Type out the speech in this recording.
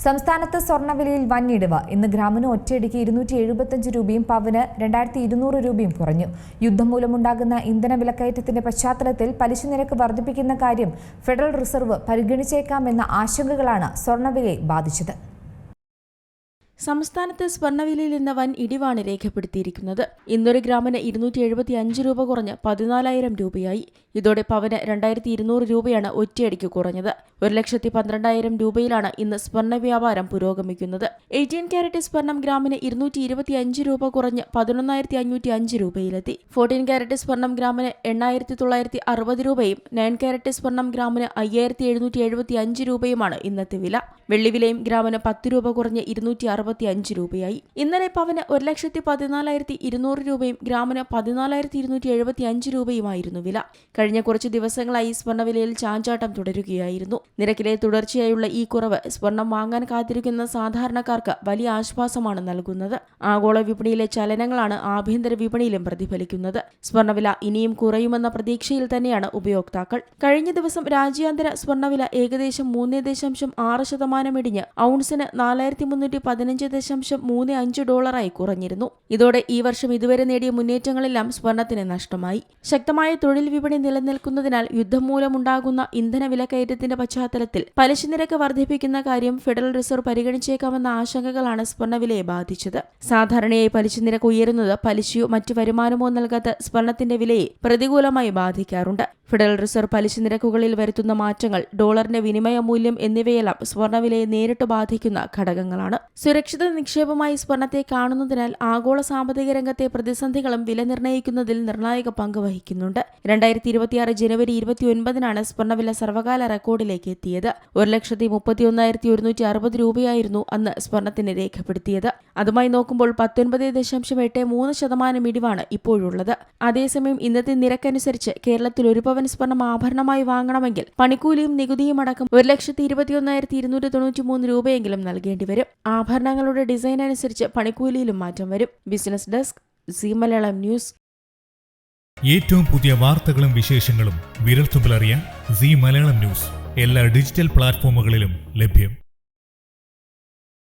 സംസ്ഥാനത്ത് സ്വർണ്ണവിലയിൽ വൻഇടിവ്. ഇന്ന് ഗ്രാമിന് ഒറ്റയടിക്ക് 275 രൂപയും പവന് 2200 രൂപയും കുറഞ്ഞു. യുദ്ധം മൂലമുണ്ടാകുന്ന ഇന്ധന വിലക്കയറ്റത്തിന്റെ പശ്ചാത്തലത്തിൽ പലിശ നിരക്ക് വർദ്ധിപ്പിക്കുന്ന കാര്യം ഫെഡറൽ റിസർവ് പരിഗണിച്ചേക്കാമെന്ന ആശങ്കകളാണ് സ്വർണ്ണവിലയെ ബാധിച്ചത്. സംസ്ഥാനത്ത് സ്വർണ്ണവിലയിൽ ഇന്ന് വൻ ഇടിവാണ് രേഖപ്പെടുത്തിയിരിക്കുന്നത്. ഇന്നൊരു ഗ്രാമിന് 275 രൂപ കുറഞ്ഞ് 14,000 രൂപയായി. ഇതോടെ പവന് 2200 രൂപയാണ് ഒറ്റയടിക്ക് കുറഞ്ഞത്. 1,12,000 രൂപയിലാണ് ഇന്ന് സ്വർണ്ണ വ്യാപാരം പുരോഗമിക്കുന്നത്. 18 ക്യാരറ്റ് സ്വർണം ഗ്രാമിന് 225 രൂപ കുറഞ്ഞ് 11,505 രൂപയിലെത്തി. 14 ക്യാരറ്റ് സ്വർണം ഗ്രാമിന് 8,960 രൂപയും 9 ക്യാരറ്റ് സ്വർണം ഗ്രാമിന് 5,775 രൂപയുമാണ് ഇന്നത്തെ വില. വെള്ളിവിലയും ഗ്രാമിന് 10 രൂപ കുറഞ്ഞ് 265 രൂപയായി. ഇന്നലെ പവന് 1,14,200 രൂപയും ഗ്രാമിന് 14,275 രൂപയുമായിരുന്നു വില. കഴിഞ്ഞ കുറച്ച് ദിവസങ്ങളായി സ്വർണ്ണവിലയിൽ ചാഞ്ചാട്ടം തുടരുകയായിരുന്നു. നിരക്കിലെ തുടർച്ചയായുള്ള ഈ കുറവ് സ്വർണം വാങ്ങാൻ കാത്തിരിക്കുന്ന സാധാരണക്കാർക്ക് വലിയ ആശ്വാസമാണ് നൽകുന്നത്. ആഗോള വിപണിയിലെ ചലനങ്ങളാണ് ആഭ്യന്തര വിപണിയിലും പ്രതിഫലിക്കുന്നത്. സ്വർണ്ണവില ഇനിയും കുറയുമെന്ന പ്രതീക്ഷയിൽ തന്നെയാണ് ഉപയോക്താക്കൾ. കഴിഞ്ഞ ദിവസം രാജ്യാന്തര സ്വർണ്ണവില ഏകദേശം 3.6% ഇടിഞ്ഞ് ഔൺസിന് 4,315.35 ഡോളറായി കുറഞ്ഞിരുന്നു. ഇതോടെ ഈ വർഷം ഇതുവരെ നേടിയ മുന്നേറ്റങ്ങളെല്ലാം സ്വർണത്തിന് നഷ്ടമായി. ശക്തമായ തൊഴിൽ വിപണി നിലനിൽക്കുന്നതിനാൽ യുദ്ധം മൂലമുണ്ടാകുന്ന ഇന്ധന വിലക്കയറ്റത്തിന്റെ പശ്ചാത്തലത്തിൽ പലിശ നിരക്ക് വർദ്ധിപ്പിക്കുന്ന കാര്യം ഫെഡറൽ റിസർവ് പരിഗണിച്ചേക്കാമെന്ന ആശങ്കകളാണ് സ്വർണ്ണവിലയെ ബാധിച്ചത്. സാധാരണയായി പലിശ നിരക്ക് ഉയരുന്നത് പലിശയോ മറ്റു വരുമാനമോ നൽകാത്ത സ്വർണത്തിന്റെ വിലയെ പ്രതികൂലമായി ബാധിക്കാറുണ്ട്. ഫെഡറൽ റിസർവ് പലിശ നിരക്കുകളിൽ വരുത്തുന്ന മാറ്റങ്ങൾ, ഡോളറിന്റെ വിനിമയ മൂല്യം എന്നിവയെല്ലാം സ്വർണ്ണവിലയെ നേരിട്ട് ബാധിക്കുന്ന ഘടകങ്ങളാണ്. സുരക്ഷിത നിക്ഷേപമായി സ്വർണത്തെ കാണുന്നതിനാൽ ആഗോള സാമ്പത്തിക രംഗത്തെ പ്രതിസന്ധികളും വില നിർണ്ണയിക്കുന്നതിൽ നിർണായക പങ്ക് വഹിക്കുന്നുണ്ട്. 2026 ജനുവരി 29 സ്വർണ്ണവില സർവകാല റെക്കോർഡിലേക്ക് എത്തിയത്. 1,31,160 രൂപയായിരുന്നു അന്ന് സ്വർണത്തിന് രേഖപ്പെടുത്തിയത്. അതുമായി നോക്കുമ്പോൾ 19.83% ഇടിവാണ് ഇപ്പോഴുള്ളത്. അതേസമയം ഇന്നത്തെ നിരക്കനുസരിച്ച് കേരളത്തിൽ ഒരു പവൻ സ്വർണം ആഭരണമായി വാങ്ങണമെങ്കിൽ പണിക്കൂലിയും നികുതിയും അടക്കം 1,21,293 രൂപയെങ്കിലും നൽകേണ്ടി വരും. ആഭരണങ്ങളുടെ ഡിസൈൻ അനുസരിച്ച് പണിക്കൂലിയിലും മാറ്റം വരും. Business desk, Zee Malayalam news. ഏറ്റവും പുതിയ വാർത്തകളും വിശേഷങ്ങളും വിരൽത്തുമ്പിലറിയാൻ സീ മലയാളം ന്യൂസ് എല്ലാ ഡിജിറ്റൽ പ്ലാറ്റ്ഫോമുകളിലും ലഭ്യം.